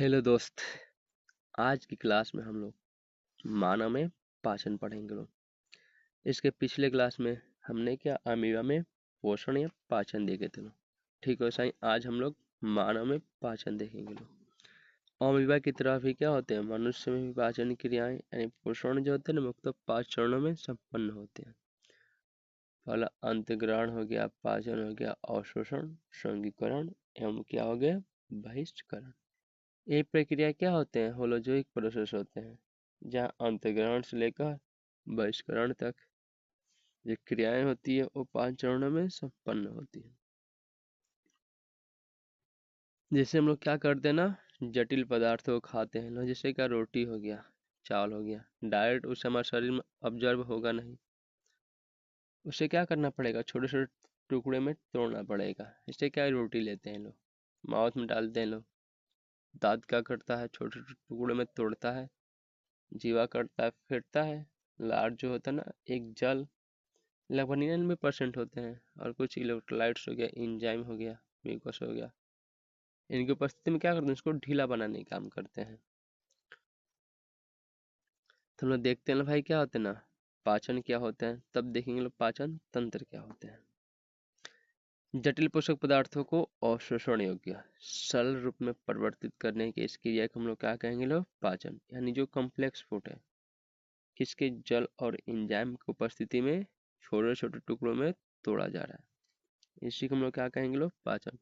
Hello दोस्त। आज की क्लास में हम लोग मानव में पाचन पढ़ेंगे लोग। इसके पिछले क्लास में हमने क्या अमीबा में पोषण या पाचन देखे थे लोग। ठीक वैसा ही आज हम लोग मानव में पाचन देखेंगे लोग। अमीबा की तरह भी क्या होते हैं, मनुष्य में भी पाचन क्रियाएं यानी पोषण जो होते हैं ना मुख्यतः 5 चरणों में संपन्न होते हैं। पहला अंतग्रहण हो गया, पाचन हो गया, अवशोषण, संघीकरण एवं क्या हो गया बहिष्करण। ये प्रक्रिया क्या होते हैं, होलोजोइक प्रोसेस होते हैं, जहाँ अंतर्ग्रहण से लेकर बहिष्करण तक जो क्रियाएं होती है वो 5 चरणों में संपन्न होती है। जैसे हम लोग क्या करते हैं ना, जटिल पदार्थों को खाते हैं ना, जैसे क्या रोटी हो गया, चावल हो गया, डायरेक्ट उस हमारे शरीर में ऑब्जर्व होगा नहीं, उसे क्या करना पड़ेगा, छोटे छोटे टुकड़े में तोड़ना पड़ेगा। इससे क्या है, रोटी लेते हैं लोग, माउथ में डालते हैं लोग, दांत क्या करता है छोटे छोटे टुकड़े में तोड़ता है, जीवा करता है फिरता है, लार जो होता है ना एक जल लगभग 99% होते हैं, और कुछ इलेक्ट्रोलाइट्स हो गया, एंजाइम हो गया, म्यूकस हो गया, इनकी उपस्थिति में क्या करते हैं, इसको ढीला बनाने का काम करते हैं। तो हम लोग देखते हैं ना भाई क्या होते हैं ना, पाचन क्या होते हैं, तब देखेंगे लोग पाचन तंत्र क्या होते हैं। जटिल पोषक पदार्थों को अवशोषण योग्य सरल रूप में परिवर्तित करने की इस क्रिया को हम लोग क्या कहेंगे लोग, पाचन। यानी जो कॉम्प्लेक्स फूड है, किसके जल और एंजाइम की उपस्थिति में छोटे छोटे टुकड़ों में तोड़ा जा रहा है, इसी को हम लोग क्या कहेंगे लोग, पाचन।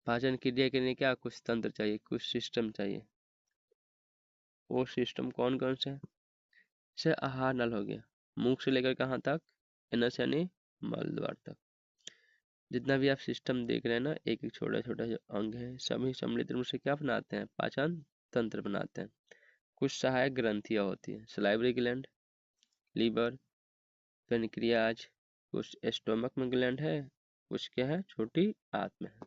पाचन क्रिया के लिए क्या कुछ तंत्र चाहिए, कुछ सिस्टम चाहिए। वो सिस्टम कौन कौन से हैं, जैसे आहार नल हो गया, मुख से लेकर कहाँ तक, एनस यानी मल द्वार तक। जितना भी आप सिस्टम देख रहे हैं ना, एक एक छोटा छोटा जो अंग है, सभी सम्मिलित रूप से क्या बनाते हैं, पाचन तंत्र बनाते हैं। कुछ सहायक ग्रंथियां होती हैं, सलाइवरी ग्लैंड, लीवर, पेनक्रियाज, कुछ स्टोमक में ग्लैंड है, कुछ क्या है छोटी आंत में है।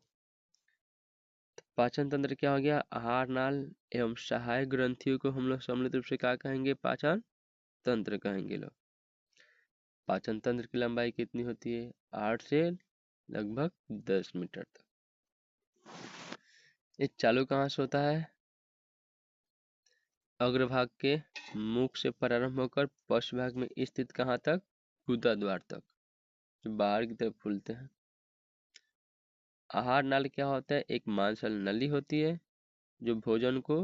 पाचन तंत्र क्या हो गया, आहार नाल एवं सहायक ग्रंथियों को हम लोग सम्मिलित रूप से क्या कहेंगे, पाचन तंत्र कहेंगे लोग। पाचन तंत्र की लंबाई कितनी होती है, 8 से लगभग 10 मीटर तक। ये चालू कहाँ से होता है, अग्रभाग के मुख से प्रारंभ होकर पश्च भाग में स्थित कहाँ तक, गुदा द्वार तक, जो बाहर की तरफ खुलते हैं। आहार नाल क्या होता है, एक मांसल नली होती है जो भोजन को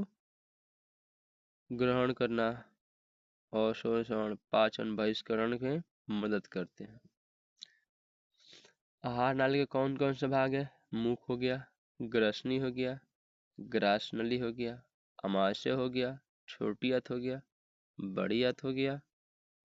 ग्रहण करना और शोषण, पाचन, बहिष्करण में मदद करते हैं। आहार नाली के कौन कौन से भाग है, मुख हो गया, ग्रसनी हो गया, ग्रास नली हो गया, अमाशय हो गया, छोटी आंत हो गया, बड़ी आंत हो गया,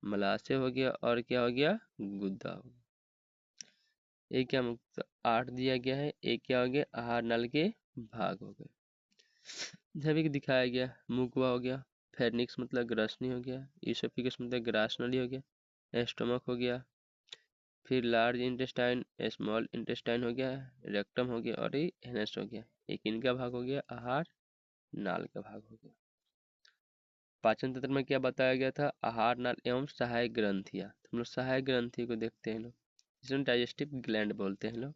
मलाशय हो गया, और क्या हो गया, गुद्दा हो गया। एक क्या मुक्त 8 दिया गया है, एक क्या हो गया, आहार नल के भाग हो गए। सभी को दिखाया गया, मुखवा हो गया, फेरनिक्स मतलब ग्रसनी हो गया, ईसोफिगस मतलब ग्रास नली हो गया, स्टमक हो गया, फिर लार्ज इंटेस्टाइन, स्मॉल इंटेस्टाइन हो गया, रेक्टम हो गया, और ये एनस हो गया। एक इनका भाग हो गया, आहार नाल का भाग हो गया। पाचन तंत्र में क्या बताया गया था, आहार नाल एवं सहायक ग्रंथियां। तो हम लोग सहायक ग्रंथि को देखते हैं लोग, जिसमें डाइजेस्टिव ग्लैंड बोलते हैं लोग।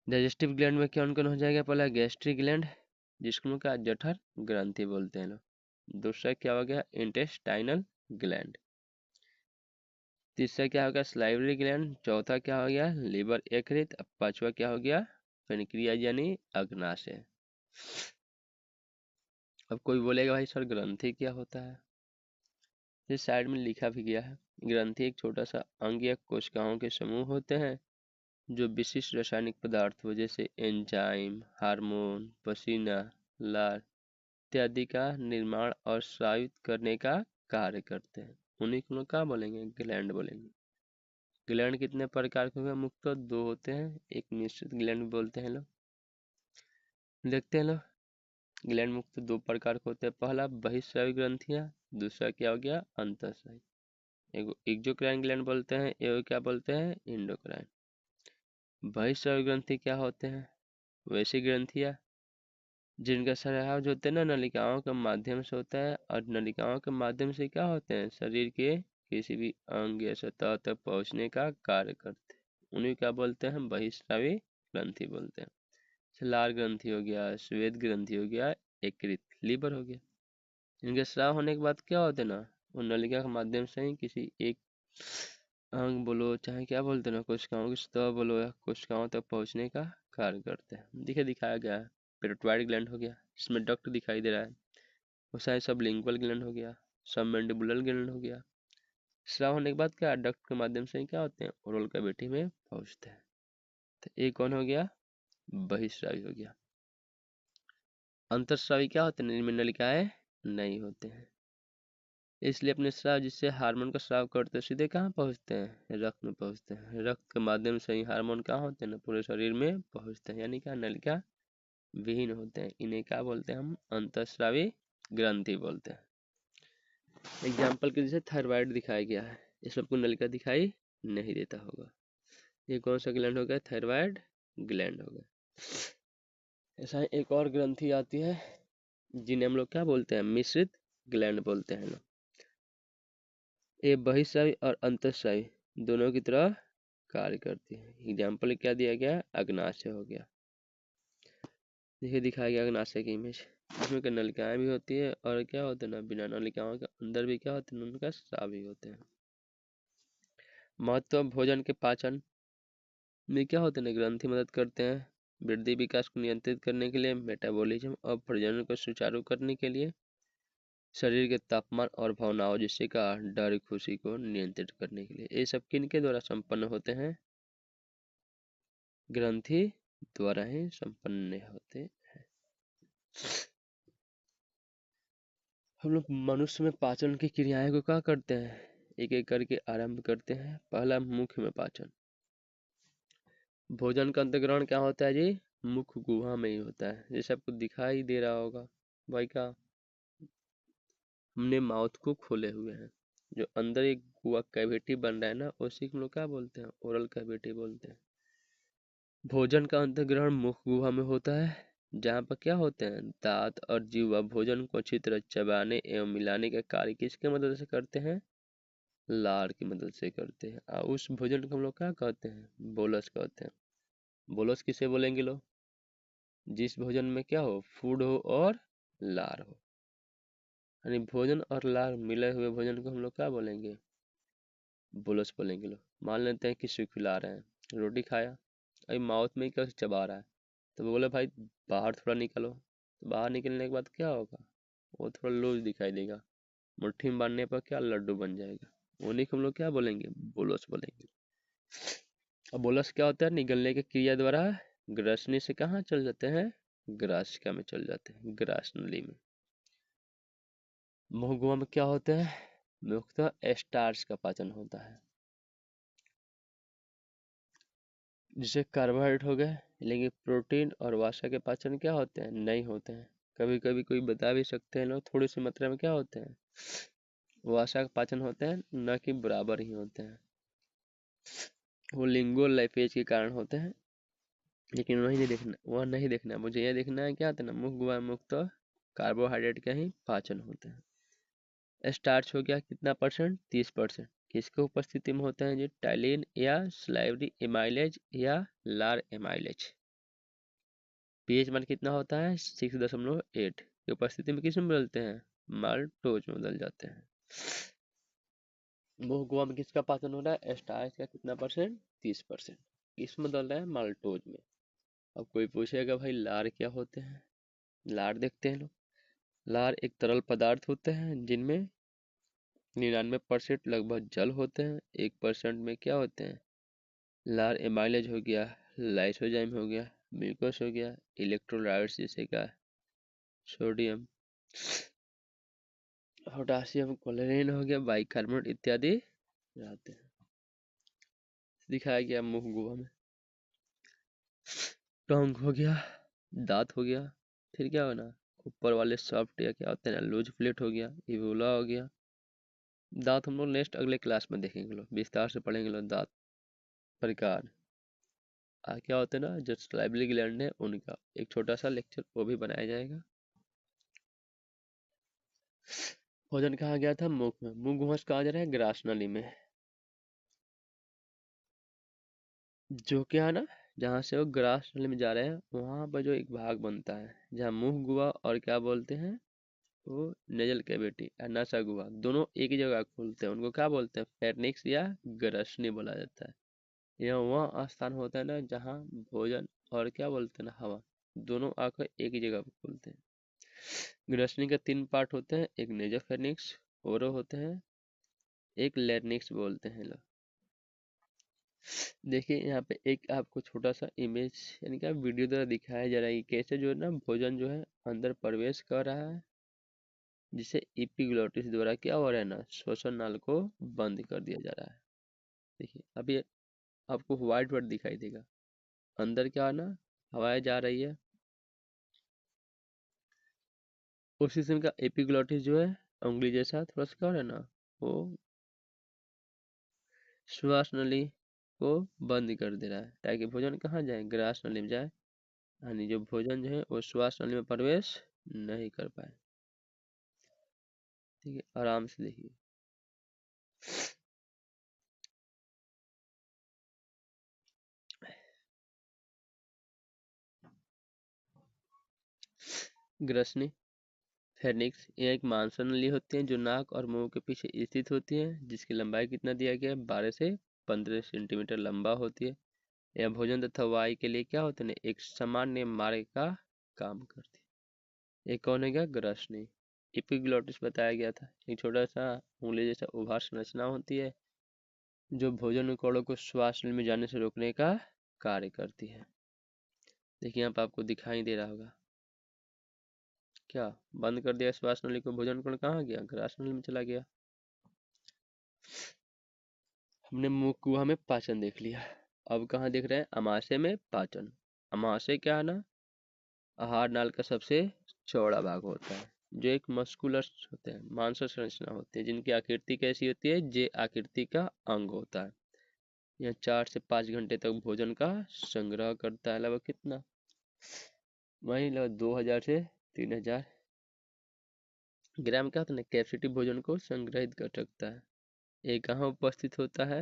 डाइजेस्टिव ग्लैंड में कौन कौन हो जाएगा, पहला गैस्ट्रिक ग्लैंड, जिसको हम लोग क्या जठर ग्रंथि बोलते हैं लोग। दूसरा क्या हो गया, इंटेस्टाइनल ग्लैंड। तीसरा क्या हो गया, सलाइवरी ग्लैंड। चौथा क्या हो गया, लिवर यकृत। अब पांचवा क्या हो गया, पेनक्रियाज यानी अग्नाशय। अब कोई बोलेगा भाई सर ग्रंथि क्या होता है, इस साइड में लिखा भी गया है। ग्रंथि एक छोटा सा अंग या कोशिकाओं के समूह होते हैं जो विशिष्ट रासायनिक पदार्थों जैसे एंजाइम, हार्मोन, पसीना, लार इत्यादि का निर्माण और स्रावित करने का कार्य करते हैं। उन्हीं को लोग क्या बोलेंगे, ग्लैंड बोलेंगे। ग्लैंड कितने प्रकार के होंगे, मुख्यतः दो होते हैं, एक मिश्रित ग्लैंड बोलते हैं लोग। देखते हैं लोग, ग्लैंड मुख्यतः दो प्रकार के होते हैं, पहला बहिस्रावी ग्रंथियां, दूसरा क्या हो गया, अंतःस्रावी। एगो एक्सोक्राइन ग्लैंड बोलते हैं, एगो क्या बोलते हैं, एंडोक्राइन। बहिस्रावी ग्रंथि क्या होते हैं, वैसी ग्रंथियां जिनका स्राव जो होते हैं ना नलिकाओं के माध्यम से होता है, और नलिकाओं के माध्यम से क्या होते हैं, शरीर के किसी भी अंग या सतह तक पहुंचने का कार्य करते हैं। उन्हें क्या बोलते हैं, बहिस्रावी ग्रंथि बोलते हैं। लार ग्रंथि हो गया, श्वेत ग्रंथि हो गया, यकृत लीवर हो गया। इनके स्राव होने के बाद क्या होते हैं ना, वो नलिका के माध्यम से ही किसी एक अंग बोलो चाहे क्या बोलते हैं ना, कोशिकाओं की सतह बोलो या कोशिकाओं तक पहुंचने का कार्य करते हैं। दिखाया गया है। पेरिटोइड ग्लैंड हो गया, इसमें डक्ट दिखाई दे रहा है। वो शायद सबलिंगुअल ग्लैंड हो गया, सबमैंडिबुलर ग्लैंड हो गया। स्राव होने के बाद क्या डक्ट के माध्यम से क्या होते हैं, ओरल कैविटी में पहुंचते हैं। तो ये कौन हो गया, बहिस्रावी हो गया। अंतःस्रावी क्या होते हैं, इनमें नलिकाएं नहीं होते हैं, इसलिए अपने स्राव जिससे हार्मोन का स्राव करते हैं सीधे कहाँ पहुंचते हैं, रक्त में पहुंचते हैं। रक्त के माध्यम से ही हार्मोन कहाँ होते हैं ना, पूरे शरीर में पहुंचते हैं, यानी क्या नलिका विहीन होते हैं। इन्हें क्या बोलते हैं हम, अंतःस्रावी ग्रंथि बोलते हैं। एग्जाम्पल के जैसे थायराइड दिखाया गया है, इसमें आपको नलिका दिखाई नहीं देता होगा। ये कौन सा ग्लैंड हो गया, थायराइड ग्लैंड हो गया। ऐसा ही एक और ग्रंथि आती है जिन्हें हम लोग क्या बोलते हैं, मिश्रित ग्लैंड बोलते हैं लोग। ये बहिस्रावी और अंतःस्रावी दोनों की तरह कार्य करती है। एग्जाम्पल क्या दिया गया, अग्नाशय हो गया। देखिए दिखाया गया अग्नाशय की इमेज, इसमें क्या नलिकाएं भी होती है और क्या होते हैं ना, बिना नलिकाओं के अंदर भी क्या होते हैं, उनका स्राव भी होते हैं। महत्व, भोजन के पाचन में क्या होते हैं ना, ग्रंथि मदद करते हैं वृद्धि विकास को नियंत्रित करने के लिए, मेटाबॉलिज्म और प्रजनन को सुचारू करने के लिए, शरीर के तापमान और भावनाओं जैसे का डर खुशी को नियंत्रित करने के लिए। ये सब किनके द्वारा संपन्न होते हैं, ग्रंथि द्वारा ही संपन्न होते हैं। हम लोग मनुष्य में पाचन की क्रियाएं को क्या करते हैं, एक एक करके आरंभ करते हैं। पहला मुख में पाचन। भोजन का अंतर्ग्रहण क्या होता है जी, मुख गुहा में ही होता है। जैसे आपको दिखाई दे रहा होगा भाई का, हमने माउथ को खोले हुए हैं, जो अंदर एक गुहा कैविटी बन रहा है ना, उसी को हम लोग क्या बोलते हैं, ओरल कैविटी बोलते हैं। भोजन का अंतर्ग्रहण मुख गुहा में होता है, जहाँ पर क्या होते हैं, दांत और जीवा भोजन को अच्छी तरह चबाने एवं मिलाने का कार्य किसके मदद से करते हैं, लार की मदद से करते हैं। और उस भोजन को हम लोग क्या कहते हैं, बोलस कहते हैं। बोलस किसे बोलेंगे लोग, जिस भोजन में क्या हो, फूड हो और लार हो, यानी भोजन और लार मिले हुए भोजन को हम लोग क्या बोलेंगे, बोलस बोलेंगे लोग। मान लेते हैं कि सूखी ला रहे हैं, रोटी खाया, अभी माउथ में क्या चबा रहा है, तो बोले भाई बाहर थोड़ा निकलो, तो बाहर निकलने के बाद क्या होगा, वो थोड़ा लूज दिखाई देगा, मुट्ठी में बांधने पर क्या लड्डू बन जाएगा, उन्हीं को हम लोग क्या बोलेंगे, बोलस बोलेंगे। अब बोलस क्या होता है, निगलने की क्रिया द्वारा ग्रसनी से कहाँ चल जाते हैं, ग्रासिका में चल जाते हैं, ग्रास नली में। मुंह में क्या होते हैं, मुख्यतः स्टार्च का पाचन होता है, जिसे कार्बोहाइड्रेट हो गए। लेकिन प्रोटीन और वसा के पाचन क्या होते हैं, नहीं होते हैं। कभी कभी कोई बता भी सकते हैं लोग, थोड़ी सी मात्रा में क्या होते हैं, वसा का पाचन होते हैं, न कि बराबर ही होते हैं। वो लिंगुअल लाइपेज के कारण होते हैं, लेकिन वह नहीं देखना, मुझे यह देखना है क्या होता है ना, मुख गुहा मुक्त कार्बोहाइड्रेट का ही पाचन होते हैं। स्टार्च हो गया कितना परसेंट, 30%। किसके उपस्थिति में होते हैं जी, टाइलिन या स्लाइवरी एमाइलेज या लार एमाइलेज। पीएच मान कितना होता है, 6.8 की उपस्थिति में किस में बदलते हैं, माल्टोज में बदल जाते हैं। मुंह गुहा में किसका पाचन हो रहा है, स्टार्च का कितना परसेंट, 30%। किस में बदल रहा है, माल्टोज में। अब कोई पूछेगा भाई लार क्या होते हैं, लार देखते हैं लोग। लार एक तरल पदार्थ होते हैं जिनमें 99% लगभग जल होते हैं, 1% में क्या होते हैं, लार एमाइलेज हो गया, लाइसोजाइम हो गया, म्यूकस हो गया, इलेक्ट्रोलाइट्स जैसे का सोडियम, पोटासियम, क्लोरीन हो गया, बाइकार्बोनेट इत्यादि रहते हैं। दिखाया गया मुंह गुहा में। टंग हो गया, दांत हो गया, फिर क्या होना, ऊपर वाले सॉफ्ट या क्या होते हैं ना, लूज प्लेट हो गया, इवोला हो गया। दांत हम लोग नेक्स्ट अगले क्लास में देखेंगे लोग, विस्तार से पढ़ेंगे लोग दांत प्रकार। क्या होते हैं ना, जो सलाइवरी ग्लैंड है उनका एक छोटा सा लेक्चर वो भी बनाया जाएगा। भोजन कहा गया था मुख में, मुंह गुहा से कहा जा रहा है ग्रास नली में, जो क्या है ना, जहाँ से वो ग्रास नली में जा रहे हैं वहां पर जो एक भाग बनता है जहाँ मुंह गुहा और क्या बोलते हैं वो नेजल कैविटी या नासा गुहा दोनों एक ही जगह खुलते हैं, उनको क्या बोलते हैं, फेर्निक्स या ग्रसनी बोला जाता है। यह वह स्थान होता है ना जहाँ भोजन और क्या बोलते हैं ना हवा दोनों आकर एक ही जगह पर खुलते हैं। ग्रसनी के 3 पार्ट होते हैं, एक नेजोफेर्निक्स ओरो होते हैं, एक लेर्निक्स बोलते हैं लोग। देखिए यहाँ पे एक आपको छोटा सा इमेज यानी कि वीडियो द्वारा दिखाया जा रहा है कि कैसे जो है ना भोजन जो है अंदर प्रवेश कर रहा है, जिसे एपिग्लोटिस द्वारा क्या हो रहा है ना श्वसन नाल को बंद कर दिया जा रहा है। देखिए अभी आपको व्हाइट वर्ड दिखाई देगा, अंदर क्या है ना हवाएं जा रही है, उस किस्म का एपिग्लोटिस जो है उंगली जैसा थोड़ा सा क्या हो रहा है ना वो श्वास नली को बंद कर दे रहा है ताकि भोजन कहाँ जाए, ग्रास नली में जाए, यानी जो भोजन जो है वो श्वास नली में प्रवेश नहीं कर पाए। ठीक है, आराम से देखिए। ग्रसनी फेनिक्स यह एक मांसल नली होती है जो नाक और मुंह के पीछे स्थित होती है, जिसकी लंबाई कितना दिया गया है 12 से 15 सेंटीमीटर लंबा होती है। यह भोजन तथा वायु के लिए क्या होते हैं एक सामान्य मार्ग का काम करती है। ये कौन है क्या ग्रसनी। एपिग्लोटिस बताया गया था, एक छोटा सा उंगली जैसा उभार संरचना होती है जो भोजन कणों को श्वास नली में जाने से रोकने का कार्य करती है। देखिए यहाँ पर आपको दिखाई दे रहा होगा क्या बंद कर दिया श्वास नली को, भोजन कण कहाँ गया, ग्रास नली में चला गया। हमने मुंह कुआ में पाचन देख लिया, अब कहाँ देख रहे हैं अमाशय में पाचन। अमाशय क्या है ना आहार नाल का सबसे चौड़ा भाग होता है, जो एक मस्कुलर होते हैं मांसल संरचना होती है जिनकी आकृति कैसी होती है जे आकृति का अंग होता है। यह 4 से 5 घंटे तक भोजन का संग्रह करता है, लगभग कितना वही लगभग 2000 से 3000 ग्राम क्या होता है कैपेसिटी भोजन को संग्रहित कर सकता है। ये कहाँ उपस्थित होता है,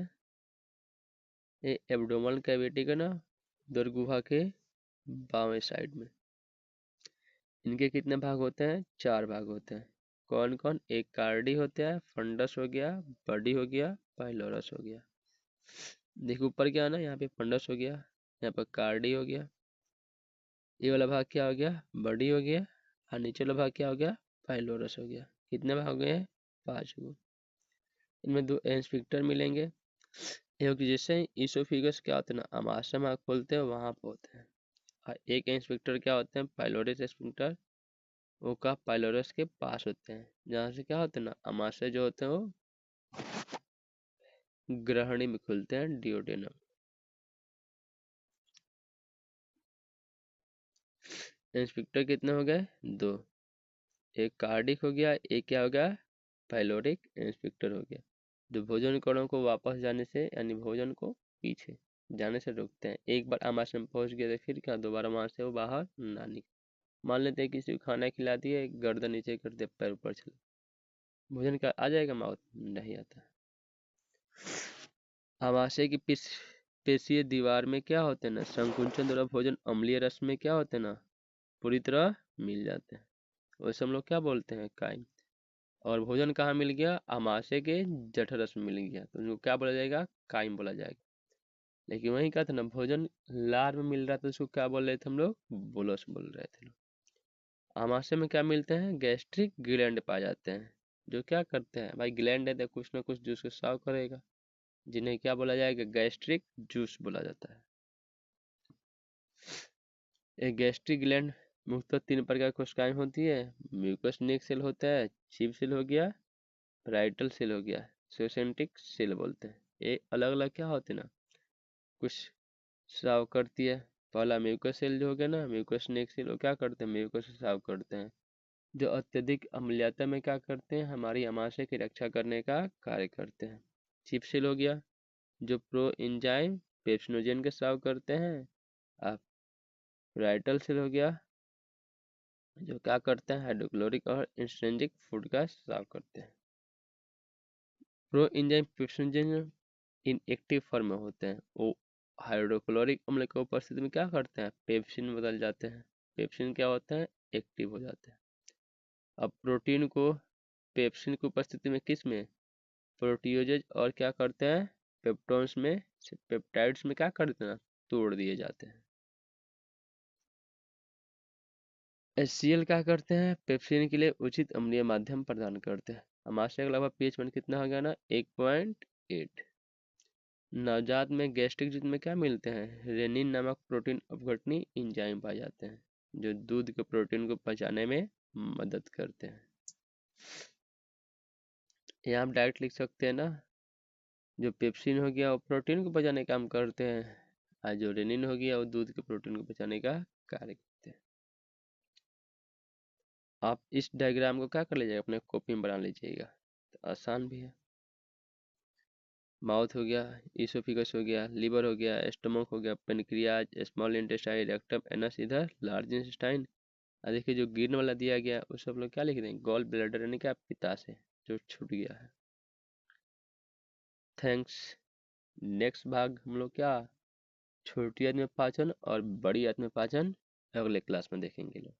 ये एब्डोमल कैविटी का ना उदर गुहा के बावें साइड में। इनके कितने भाग होते हैं, 4 भाग होते हैं। कौन कौन, एक कार्डी होता है, फंडस हो गया, बॉडी हो गया, पाइलोरस हो गया। देखो ऊपर क्या है ना यहाँ पे फंडस हो गया, यहाँ पर कार्डी हो गया, ये वाला भाग क्या हो गया बॉडी हो गया, और नीचे वाला भाग क्या हो गया पाइलोरस हो गया। कितने भाग हो गए 5 गो। इनमें 2 एस्फिंक्टर मिलेंगे, क्योंकि जैसे इसोफिगस क्या होते हैं ना आमाशय में खोलते हैं वहां पे होते हैं, और एक एस्फिंक्टर क्या होते हैं पाइलोरस एस्फिंक्टर, वो का पाइलोरस के पास होते हैं, जहाँ से क्या होते हैं ना आमाशय जो होते हैं वो ग्रहणी में खुलते हैं डिओडेनम। इंस्पेक्टर कितने हो गए 2, एक कार्डिक हो गया, एक क्या हो गया पाइलोरिक इंस्पेक्टर हो गया, जो भोजन कणों को वापस जाने से यानी भोजन को पीछे जाने से रोकते हैं। एक बार आमाशय में पहुंच गए तो फिर क्या दोबारा वहां से वो बाहर ना निकले। मान लेते हैं किसी को खाना खिला दिए, गर्दन नीचे कर दिया पैर ऊपर चला, भोजन का आ जाएगा माउथ नहीं आता। आमाशय की पेशीय दीवार में क्या होते हैं ना संकुचन द्वारा भोजन अम्लीय रस में क्या होते हैं ना पूरी तरह मिल जाते हैं, वैसे हम लोग क्या बोलते हैं काइम। और भोजन कहाँ मिल गया आमाशय के जठरस में मिल गया तो उनको क्या बोला जाएगा काइम बोला जाएगा। लेकिन वही क्या था ना भोजन लार में मिल रहा था उसको क्या बोल रहे थे हम लोग बोलस बोल रहे थे। आमाशय में क्या मिलते हैं गैस्ट्रिक ग्लैंड पाए जाते हैं, जो क्या करते हैं भाई ग्लैंड है तो कुछ ना कुछ जूस को साफ करेगा, जिन्हें क्या बोला जाएगा गैस्ट्रिक जूस बोला जाता है। एक गैस्ट्रिक ग्लैंड मुख्यतः 3 प्रकार की कोशिकाएं होती है, म्यूकस नेक सेल होता है, चीफ सेल हो गया, राइटल सेल हो गया, सोसेंटिक सेल बोलते हैं। ये अलग अलग क्या होते हैं ना कुछ स्राव करती है। पहला म्यूकस सेल जो हो गया ना म्यूकस नेक सेल वो क्या करते हैं म्यूकस से स्राव करते हैं, जो अत्यधिक अम्लीयता में क्या करते हैं हमारी आमाशय की रक्षा करने का कार्य करते हैं। चीफ सेल हो गया जो प्रो एंजाइम पेप्सिनोजेन के स्राव करते हैं। अब राइटल सेल हो गया जो क्या करते हैं हाइड्रोक्लोरिक और इंस्ट्रिंसिक फूड का स्राव करते हैं। Pro enzyme pepsinogen inactive form में होते हैं, वो हाइड्रोक्लोरिक अम्ल की उपस्थिति में क्या करते हैं, पेप्सिन में बदल जाते हैं। पेप्सिन क्या होते हैं, एक्टिव हो जाते हैं। अब प्रोटीन को पेप्सिन की उपस्थिति में किस में, प्रोटीओजेज और क्या करते हैं, पेप्टोन्स में पेप्टाइड्स में क्या करते हैं, तोड़ दिए जाते हैं। HCl क्या करते हैं, पेप्सिन के लिए उचित अम्लीय माध्यम प्रदान करते हैं। अमाशय का लगभग पीएच मान कितना हो गया ना, 1.8। नवजात में गैस्ट्रिक जुट में क्या मिलते हैं, रेनिन नामक प्रोटीन अपघटनी इंजाइम पाए जाते हैं जो दूध के प्रोटीन को पचाने में मदद करते हैं। यहाँ आप डायरेक्ट लिख सकते हैं ना, जो पेप्सिन हो गया वो प्रोटीन को पचाने का काम करते हैं, और जो रेनिन हो गया वो दूध के प्रोटीन को पचाने का कार्य करते हैं। आप इस डायग्राम को क्या कर लीजिएगा, अपने कॉपी में बना लीजिएगा, तो आसान भी है। माउथ हो गया, इसोफिगस हो गया, लीवर हो गया, स्टमक हो गया, pancreas, small intestine, rectum, anus, इधर लार्ज इंटेस्टाइन। और देखिए जो ग्रीन वाला दिया गया उस सब लोग क्या लिख देंगे, गॉल ब्लैडर, यानी कि आप पित्ताशय जो छूट गया है। थैंक्स। नेक्स्ट भाग हम लोग क्या, छोटी आंत में पाचन और बड़ी आंत में पाचन अगले क्लास में देखेंगे लोग।